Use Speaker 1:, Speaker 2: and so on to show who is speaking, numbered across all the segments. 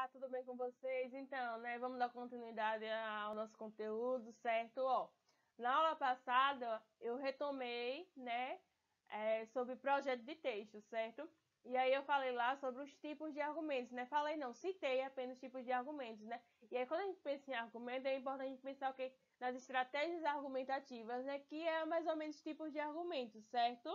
Speaker 1: Olá, tudo bem com vocês? Então, né, vamos dar continuidade ao nosso conteúdo, certo? Ó, na aula passada eu retomei, né, sobre projeto de texto, certo? E aí eu falei lá sobre os tipos de argumentos, né? Falei não, citei apenas tipos de argumentos, né? E aí quando a gente pensa em argumento, é importante a gente pensar o quê? Nas estratégias argumentativas, né? Que é mais ou menos tipos de argumentos, certo?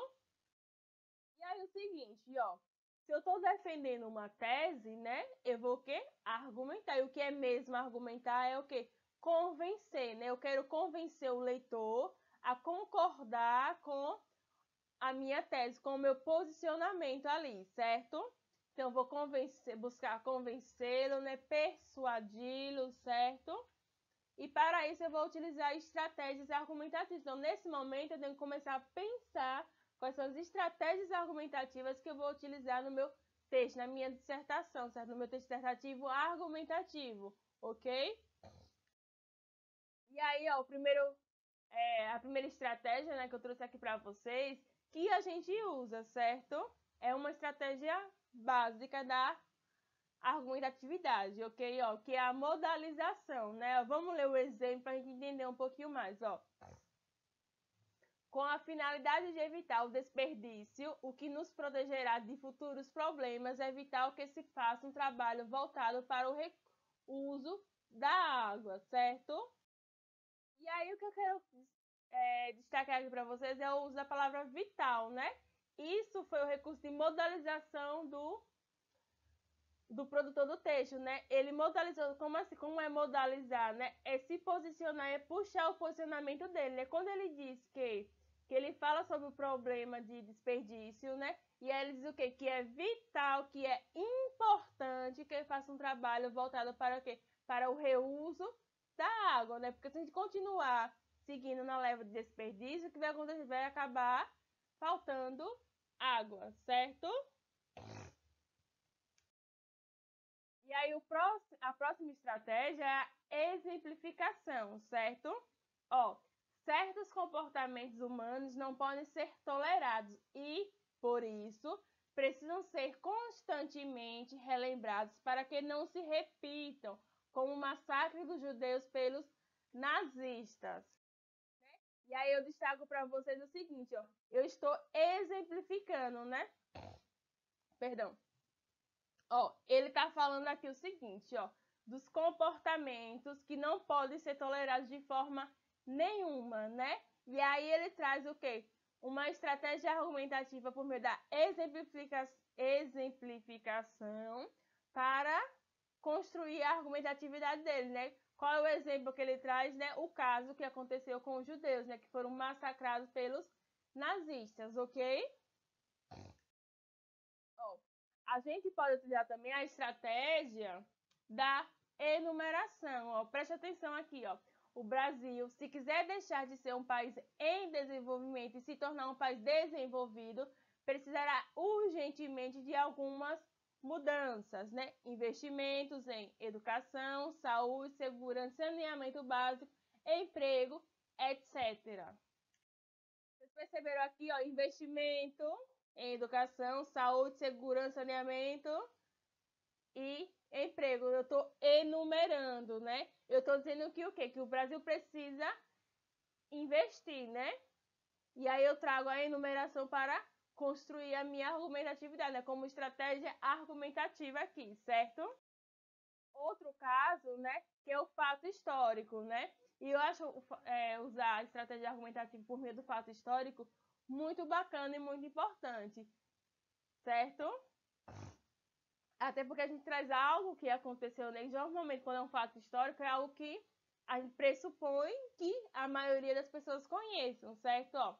Speaker 1: E aí o seguinte, ó, se eu estou defendendo uma tese, né, eu vou o quê? Argumentar. E o que é mesmo argumentar é o quê? Convencer, né? Eu quero convencer o leitor a concordar com a minha tese, com o meu posicionamento ali, certo? Então, eu vou buscar convencê-lo, né? Persuadi-lo, certo? E para isso eu vou utilizar estratégias argumentativas. Então, nesse momento, eu tenho que começar a pensar quais são as estratégias argumentativas que eu vou utilizar no meu texto, na minha dissertação, certo? No meu texto dissertativo argumentativo, ok? E aí, ó, a primeira estratégia, né, que eu trouxe aqui para vocês, que a gente usa, certo? É uma estratégia básica da argumentatividade, ok? Ó, que é a modalização, né? Vamos ler o exemplo para a gente entender um pouquinho mais, ó. Com a finalidade de evitar o desperdício, o que nos protegerá de futuros problemas, é vital que se faça um trabalho voltado para o uso da água, certo? E aí o que eu quero destacar aqui para vocês é o uso da palavra vital, né? Isso foi o recurso de modalização do produtor do texto, né? Ele modalizou, como assim? Como é modalizar, né? É se posicionar, é puxar o posicionamento dele, né? Quando ele diz que ele fala sobre o problema de desperdício, né? E aí ele diz o quê? Que é vital, que é importante que ele faça um trabalho voltado para o quê? Para o reuso da água, né? Porque se a gente continuar seguindo na leva de desperdício, o que vai acontecer? Vai acabar faltando água, certo? E aí a próxima estratégia é a exemplificação, certo? Ó, certos comportamentos humanos não podem ser tolerados e, por isso, precisam ser constantemente relembrados para que não se repitam, como o massacre dos judeus pelos nazistas. E aí eu destaco para vocês o seguinte, ó, eu estou exemplificando, né? Perdão. Ó, ele está falando aqui o seguinte, ó, dos comportamentos que não podem ser tolerados de forma nenhuma, né? E aí ele traz o quê? Uma estratégia argumentativa por meio da exemplificação para construir a argumentatividade dele, né? Qual é o exemplo que ele traz, né? O caso que aconteceu com os judeus, né? Que foram massacrados pelos nazistas, ok? Ó, a gente pode utilizar também a estratégia da enumeração. Ó. Preste atenção aqui. Ó. O Brasil, se quiser deixar de ser um país em desenvolvimento e se tornar um país desenvolvido, precisará urgentemente de algumas mudanças, né? Investimentos em educação, saúde, segurança, saneamento básico, emprego, etc. Vocês perceberam aqui, ó, investimento em educação, saúde, segurança, saneamento e emprego. Eu estou enumerando, né? Eu estou dizendo que o quê? Que o Brasil precisa investir, né? E aí eu trago a enumeração para construir a minha argumentatividade, né? Como estratégia argumentativa aqui, certo? Outro caso, né? Que é o fato histórico, né? E eu acho usar a estratégia argumentativa por meio do fato histórico muito bacana e muito importante, certo? Até porque a gente traz algo que aconteceu nele. Normalmente, quando é um fato histórico, é algo que a gente pressupõe que a maioria das pessoas conheçam, certo? Ó,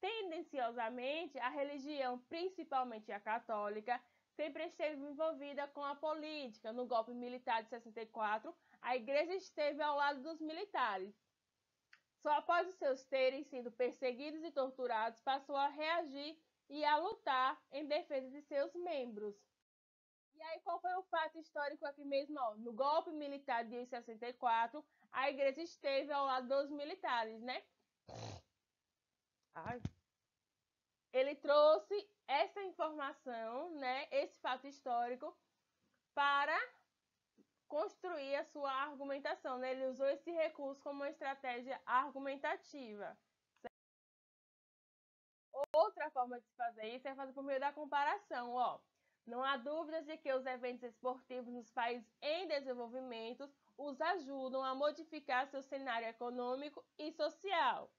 Speaker 1: tendenciosamente, a religião, principalmente a católica, sempre esteve envolvida com a política. No golpe militar de 64, a igreja esteve ao lado dos militares. Só após os seus terem sido perseguidos e torturados, passou a reagir e a lutar em defesa de seus membros. E aí, qual foi o fato histórico aqui mesmo? Ó? No golpe militar de 64, a igreja esteve ao lado dos militares, né? Ai. Ele trouxe essa informação, né? Esse fato histórico para construir a sua argumentação, né? Ele usou esse recurso como uma estratégia argumentativa. Outra forma de se fazer isso é fazer por meio da comparação, ó. Não há dúvidas de que os eventos esportivos nos países em desenvolvimento os ajudam a modificar seu cenário econômico e social.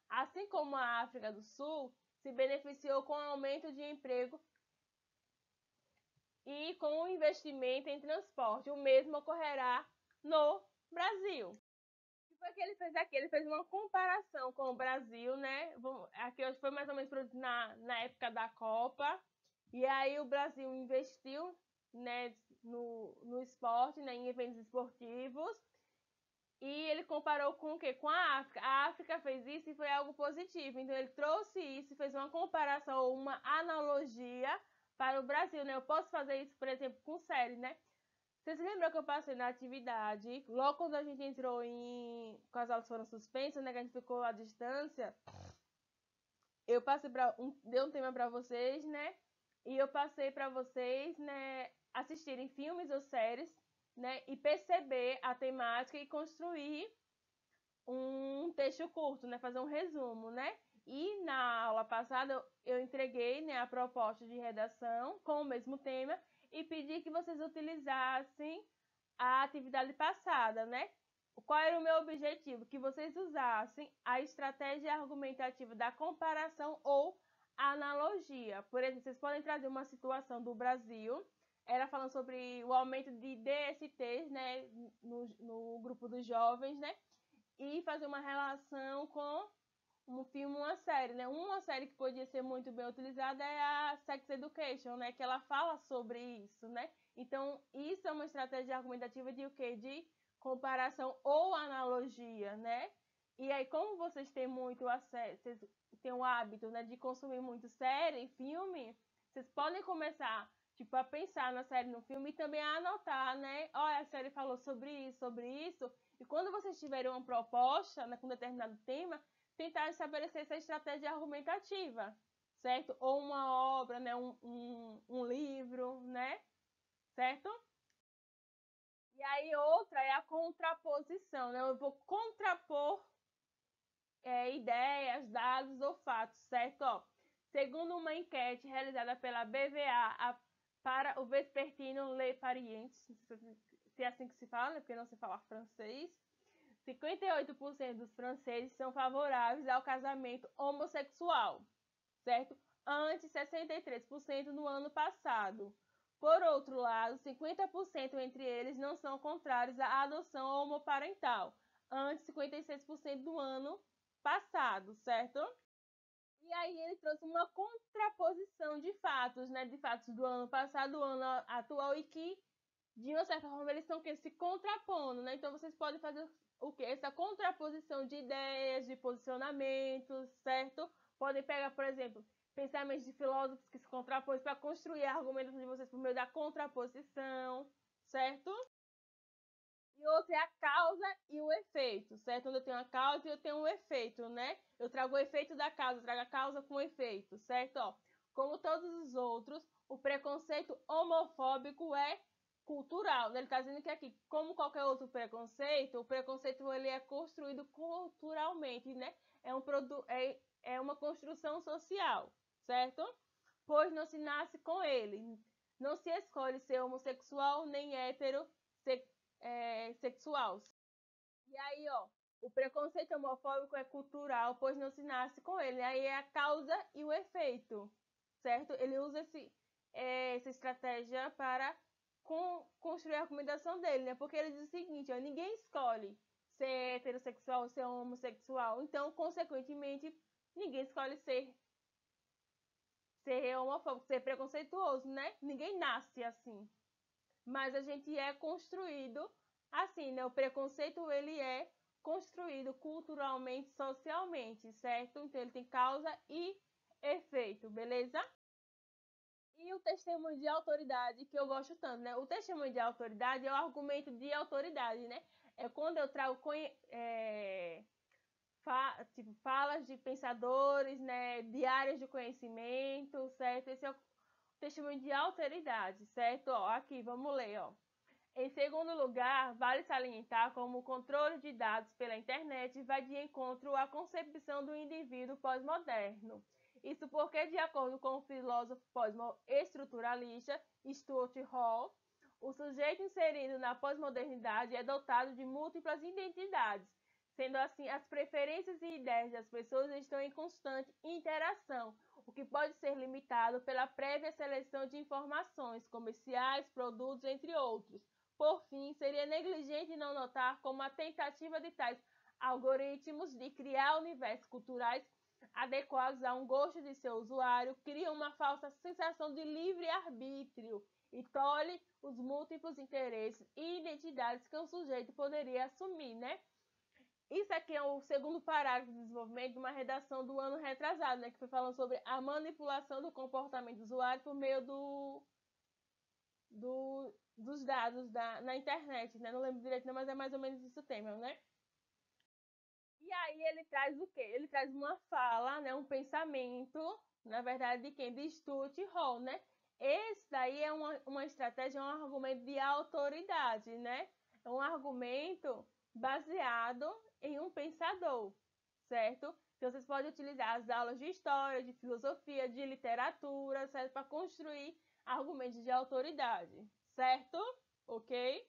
Speaker 1: Assim como a África do Sul se beneficiou com o aumento de emprego e com o investimento em transporte, o mesmo ocorrerá no Brasil. O que foi que ele fez aqui? Ele fez uma comparação com o Brasil, né? Aqui hoje foi mais ou menos na época da Copa. E aí o Brasil investiu, né, no esporte, né, em eventos esportivos. E ele comparou com o quê? Com a África. A África fez isso e foi algo positivo. Então ele trouxe isso e fez uma comparação, uma analogia para o Brasil, né? Eu posso fazer isso, por exemplo, com séries, né? Vocês lembram que eu passei na atividade, logo quando a gente entrou com as aulas foram suspensas, né, que a gente ficou à distância, eu passei dei um tema para vocês, né, e eu passei para vocês, né, assistirem filmes ou séries, né, e perceber a temática e construir um texto curto, né, fazer um resumo, né. E na aula passada eu entreguei, né, a proposta de redação com o mesmo tema e pedi que vocês utilizassem a atividade passada, né? Qual era o meu objetivo? Que vocês usassem a estratégia argumentativa da comparação ou analogia. Por exemplo, vocês podem trazer uma situação do Brasil, era falando sobre o aumento de DSTs, né, no grupo dos jovens, né? E fazer uma relação com um filme, uma série, né? Uma série que podia ser muito bem utilizada é a Sex Education, né? Que ela fala sobre isso, né? Então, isso é uma estratégia argumentativa de o quê? De comparação ou analogia, né? E aí, como vocês têm muito acesso, vocês têm o hábito, né, de consumir muito série, filme, vocês podem começar, tipo, a pensar na série, no filme e também a anotar, né? Olha, a série falou sobre isso, sobre isso. E quando vocês tiverem uma proposta, né, com determinado tema, tentar estabelecer essa estratégia argumentativa, certo? Ou uma obra, né? Um livro, né? Certo? E aí outra é a contraposição, né? Eu vou contrapor ideias, dados ou fatos, certo? Ó, segundo uma enquete realizada pela BVA para o Vespertino Le Parientes, se é assim que se fala, né? Porque não se fala francês, 58% dos franceses são favoráveis ao casamento homossexual, certo? Ante 63% no ano passado. Por outro lado, 50% entre eles não são contrários à adoção homoparental, ante 56% do ano passado, certo? E aí ele trouxe uma contraposição de fatos, né? De fatos do ano passado, do ano atual, e que, de uma certa forma, eles estão se contrapondo, né? Então vocês podem fazer o quê? Essa contraposição de ideias, de posicionamentos, certo? Podem pegar, por exemplo, pensamentos de filósofos que se contrapõem para construir a argumentação de vocês por meio da contraposição, certo? E outra é a causa e o efeito, certo? Onde eu tenho a causa e eu tenho um efeito, né? Eu trago o efeito da causa, eu trago a causa com o efeito, certo? Ó, como todos os outros, o preconceito homofóbico é cultural, né? Ele está dizendo que aqui, como qualquer outro preconceito, o preconceito ele é construído culturalmente, né? É uma construção social, certo? Pois não se nasce com ele. Não se escolhe ser homossexual nem sexual. E aí, ó, o preconceito homofóbico é cultural, pois não se nasce com ele. Aí é a causa e o efeito, certo? Ele usa essa estratégia para construir a argumentação dele, né? Porque ele diz o seguinte, ó, ninguém escolhe ser heterossexual ou ser homossexual. Então, consequentemente, ninguém escolhe ser homofóbico, ser preconceituoso, né? Ninguém nasce assim. Mas a gente é construído assim, né? O preconceito, ele é construído culturalmente, socialmente, certo? Então, ele tem causa e efeito, beleza? E o testemunho de autoridade, que eu gosto tanto, né? O testemunho de autoridade é o argumento de autoridade, né? É quando eu trago tipo, falas de pensadores, né? De áreas de conhecimento, certo? Esse é o testemunho de autoridade, certo? Ó, aqui, vamos ler, ó. Em segundo lugar, vale salientar como o controle de dados pela internet vai de encontro à concepção do indivíduo pós-moderno. Isso porque, de acordo com o filósofo pós-estruturalista Stuart Hall, o sujeito inserido na pós-modernidade é dotado de múltiplas identidades. Sendo assim, as preferências e ideias das pessoas estão em constante interação, o que pode ser limitado pela prévia seleção de informações comerciais, produtos, entre outros. Por fim, seria negligente não notar como a tentativa de tais algoritmos de criar universos culturais adequados a um gosto de seu usuário cria uma falsa sensação de livre-arbítrio e tolhe os múltiplos interesses e identidades que um sujeito poderia assumir, né? Isso aqui é o segundo parágrafo de desenvolvimento de uma redação do ano retrasado, né? Que foi falando sobre a manipulação do comportamento do usuário por meio dos dados na internet, né? Não lembro direito, não, mas é mais ou menos isso o tema, né? E aí ele traz o quê? Ele traz uma fala, né? Um pensamento, na verdade, de quem? De Stuart Hall, né? Esse daí é uma estratégia, um argumento de autoridade, né? É um argumento baseado em um pensador, certo? Então, vocês podem utilizar as aulas de história, de filosofia, de literatura, certo? Para construir argumentos de autoridade, certo? Ok?